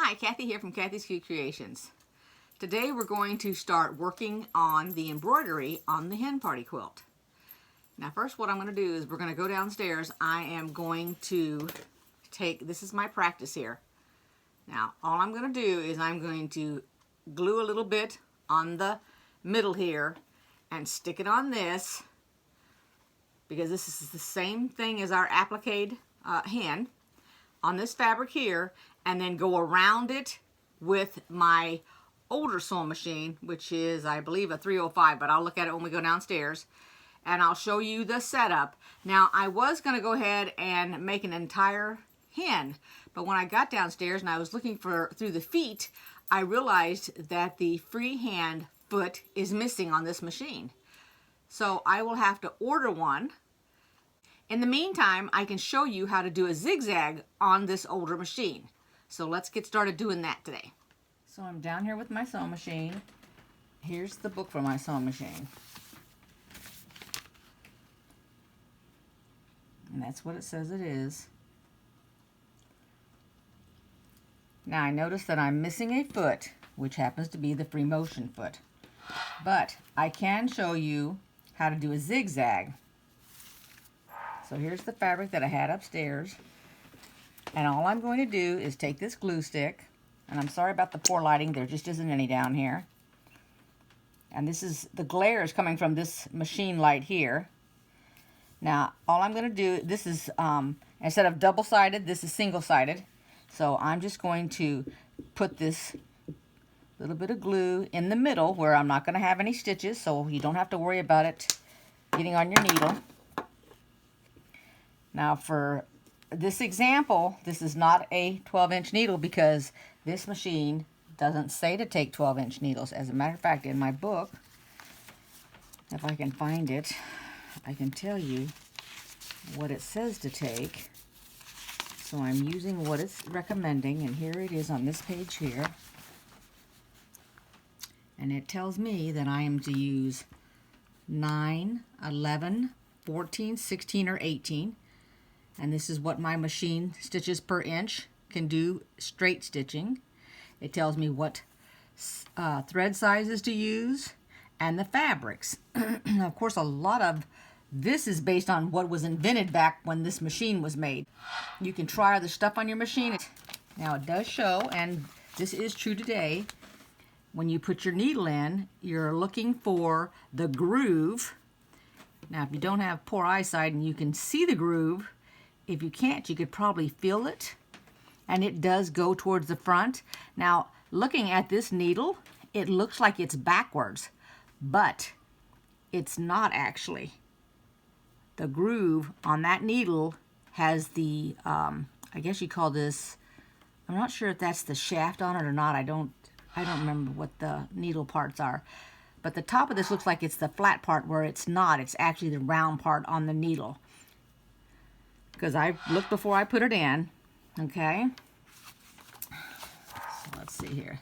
Hi, Kathy here from Kathy's Cute Creations. Today we're going to start working on the embroidery on the hen party quilt. Now first what I'm going to do is we're going to go downstairs. I am going to take, this is my practice here. Now all I'm going to do is I'm going to glue a little bit on the middle here and stick it on this, because this is the same thing as our applique hen on this fabric here, and then go around it with my older sewing machine, which is I believe a 305, but I'll look at it when we go downstairs and I'll show you the setup. Now I was going to go ahead and make an entire hen, but when I got downstairs and I was looking through the feet, I realized that the freehand foot is missing on this machine. So I will have to order one. In the meantime, I can show you how to do a zigzag on this older machine. So let's get started doing that today. So I'm down here with my sewing machine. Here's the book for my sewing machine. And that's what it says it is. Now I notice that I'm missing a foot, which happens to be the free motion foot. But I can show you how to do a zigzag. So here's the fabric that I had upstairs. And all I'm going to do is take this glue stick, and I'm sorry about the poor lighting, there just isn't any down here. And this is, the glare is coming from this machine light here. Now all I'm going to do, this is, instead of double-sided, this is single-sided. So I'm just going to put this little bit of glue in the middle where I'm not going to have any stitches, so you don't have to worry about it getting on your needle. Now for this example, this is not a 12-inch needle because this machine doesn't say to take 12-inch needles. As a matter of fact, in my book, if I can find it, I can tell you what it says to take. So I'm using what it's recommending, and here it is on this page here. And it tells me that I am to use 9, 11, 14, 16, or 18. And this is what my machine stitches per inch can do straight stitching. It tells me what thread sizes to use and the fabrics. Of course, a lot of this is based on what was invented back when this machine was made. You can try other stuff on your machine. Now it does show, and this is true today, when you put your needle in, you're looking for the groove. Now if you don't have poor eyesight and you can see the groove, if you can't, you could probably feel it, and it does go towards the front. Now, looking at this needle, it looks like it's backwards, but it's not actually. The groove on that needle has the, I guess you call this, I'm not sure if that's the shaft on it or not. I don't remember what the needle parts are. But the top of this looks like it's the flat part, where it's not. It's actually the round part on the needle, because I looked before I put it in. Okay, so let's see here.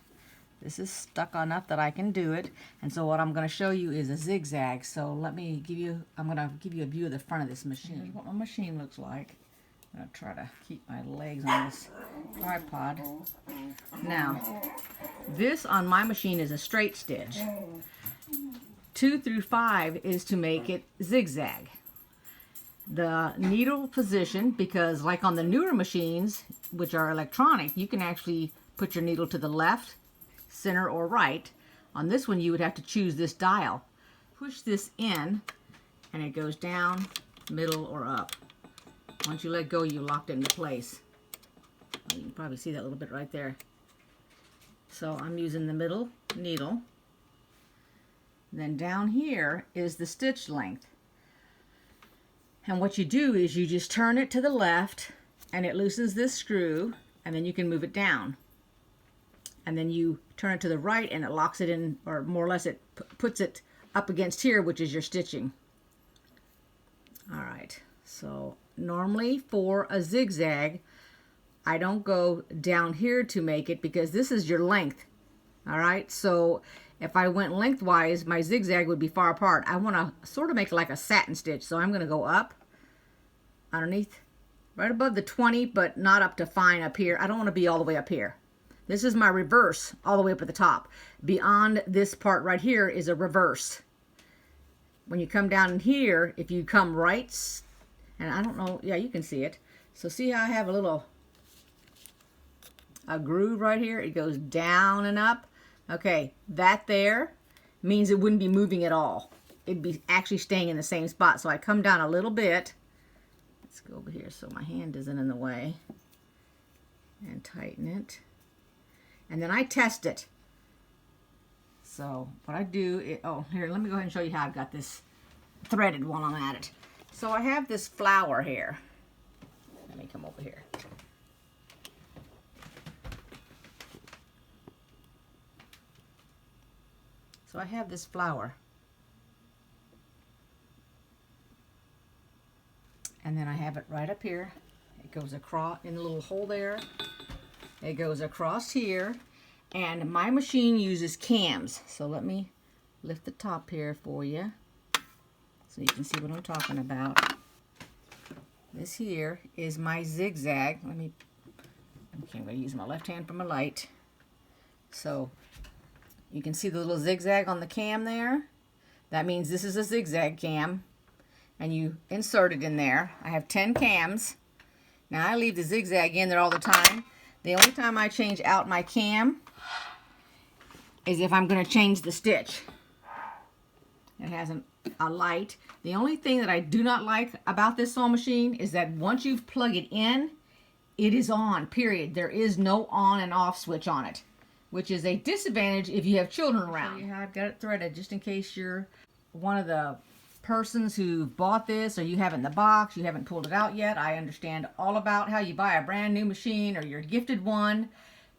This is stuck enough that I can do it, and so what I'm going to show you is a zigzag. So let me give you, I'm going to give you a view of the front of this machine. Here's what my machine looks like. I'm going to try to keep my legs on this tripod. Now, this on my machine is a straight stitch. 2 through 5 is to make it zigzag. The needle position, because like on the newer machines, which are electronic, you can actually put your needle to the left, center, or right. On this one, you would have to choose this dial. Push this in, and it goes down, middle, or up. Once you let go, you locked it into place. You can probably see that a little bit right there. So I'm using the middle needle. Then down here is the stitch length. And what you do is you just turn it to the left, and it loosens this screw, and then you can move it down. And then you turn it to the right, and it locks it in, or more or less it puts it up against here, which is your stitching. All right, so normally for a zigzag, I don't go down here to make it, because this is your length. All right, so if I went lengthwise, my zigzag would be far apart. I want to sort of make it like a satin stitch, so I'm going to go up underneath, right above the 20, but not up to fine up here. I don't want to be all the way up here. This is my reverse all the way up at the top. Beyond this part right here is a reverse. When you come down in here, if you come right, and I don't know, yeah, you can see it. So see how I have a groove right here? It goes down and up. Okay, that there means it wouldn't be moving at all. It'd be actually staying in the same spot. So I come down a little bit. Let's go over here so my hand isn't in the way. And tighten it. And then I test it. So what I do is, oh, here, let me go ahead and show you how I've got this threaded while I'm at it. So I have this flower here. Let me come over here. So I have this flower. And then I have it right up here. It goes across in the little hole there. It goes across here. And my machine uses cams. So let me lift the top here for you so you can see what I'm talking about. This here is my Zigzag. I'm going to use my left hand for my light. So you can see the little zigzag on the cam there. That means this is a zigzag cam. And you insert it in there. I have 10 cams. Now I leave the zigzag in there all the time. The only time I change out my cam is if I'm going to change the stitch. It has a light. The only thing that I do not like about this sewing machine is that once you plug it in, it is on, period. There is no on and off switch on it, which is a disadvantage if you have children around. So I've got it threaded just in case you're one of the persons who bought this or you have it in the box, you haven't pulled it out yet. I understand all about how you buy a brand new machine or you're gifted one.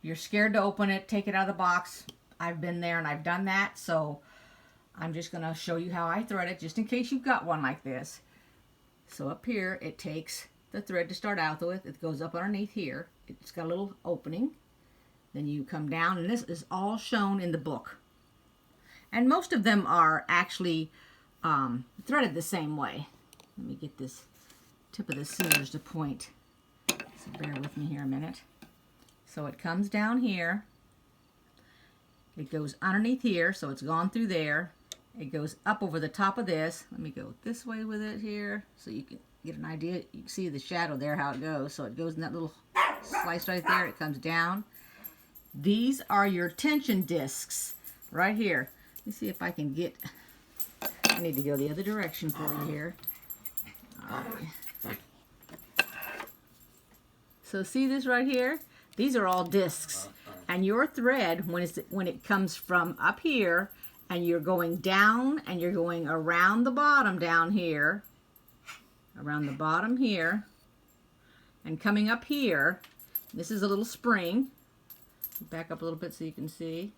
You're scared to open it, take it out of the box. I've been there and I've done that, so I'm just going to show you how I thread it just in case you've got one like this. So up here it takes the thread to start out with. It goes up underneath here. It's got a little opening. Then you come down, and this is all shown in the book. And most of them are actually threaded the same way. Let me get this tip of the scissors to point. So bear with me here a minute. So it comes down here. It goes underneath here, so it's gone through there. It goes up over the top of this. Let me go this way with it here so you can get an idea. You can see the shadow there, how it goes. So it goes in that little slice right there. It comes down. These are your tension discs right here. Let me see if I can get... I need to go the other direction for you here. All right. So see this right here? These are all discs. And your thread, when it comes from up here, and you're going down, and you're going around the bottom down here, around the bottom here, and coming up here, this is a little spring. Back up a little bit so you can see.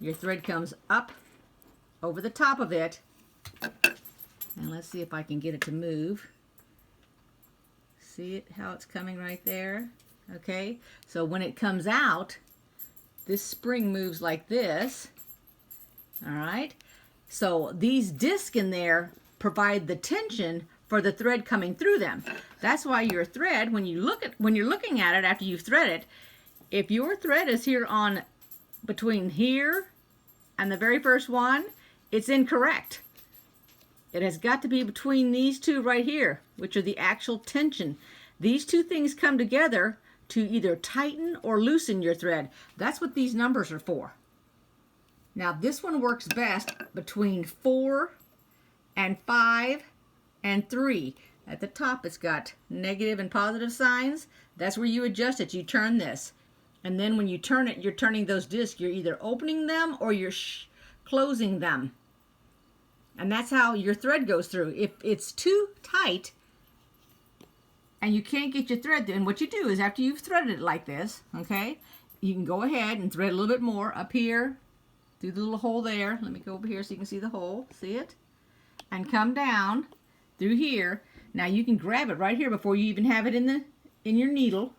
Your thread comes up over the top of it, and let's see if I can get it to move. See it, how it's coming right there? Okay, so when it comes out, this spring moves like this. All right, so these discs in there provide the tension for the thread coming through them. That's why your thread, when you're looking at it after you've threaded, if your thread is here on between here and the very first one, it's incorrect. It has got to be between these two right here, which are the actual tension. These two things come together to either tighten or loosen your thread. That's what these numbers are for. Now this one works best between 4 and 5 and 3. At the top it's got negative and positive signs. That's where you adjust it. You turn this. And then when you turn it, you're turning those discs. You're either opening them or you're closing them. And that's how your thread goes through. If it's too tight and you can't get your thread, then what you do is after you've threaded it like this, okay, you can go ahead and thread a little bit more up here through the little hole there. Let me go over here so you can see the hole. See it? And come down through here. Now you can grab it right here before you even have it in your needle.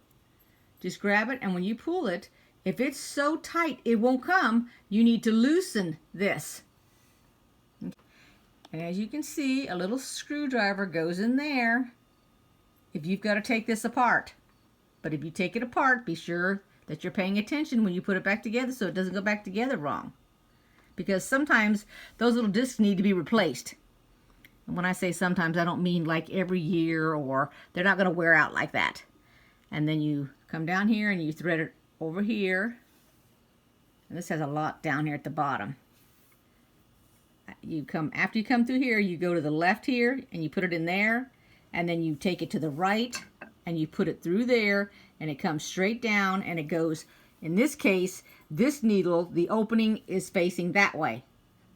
Just grab it, and when you pull it, if it's so tight it won't come, you need to loosen this. And as you can see, a little screwdriver goes in there if you've got to take this apart. But if you take it apart, be sure that you're paying attention when you put it back together so it doesn't go back together wrong. Because sometimes those little discs need to be replaced. And when I say sometimes, I don't mean like every year, or they're not going to wear out like that. And then you come down here and you thread it over here. And this has a lot down here at the bottom. After you come through here, you go to the left here and you put it in there, and then you take it to the right and you put it through there, and it comes straight down, and it goes, in this case, this needle, the opening is facing that way,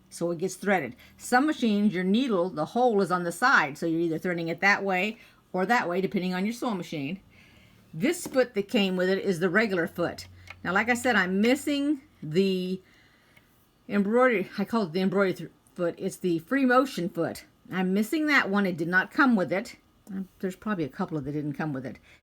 so it gets threaded. Some machines, your needle, the hole is on the side, so you're either threading it that way or that way, depending on your sewing machine. This foot that came with it is the regular foot. Now, like I said, I'm missing the embroidery. I call it the embroidery foot. It's the free motion foot. I'm missing that one. It did not come with it. There's probably a couple of that didn't come with it.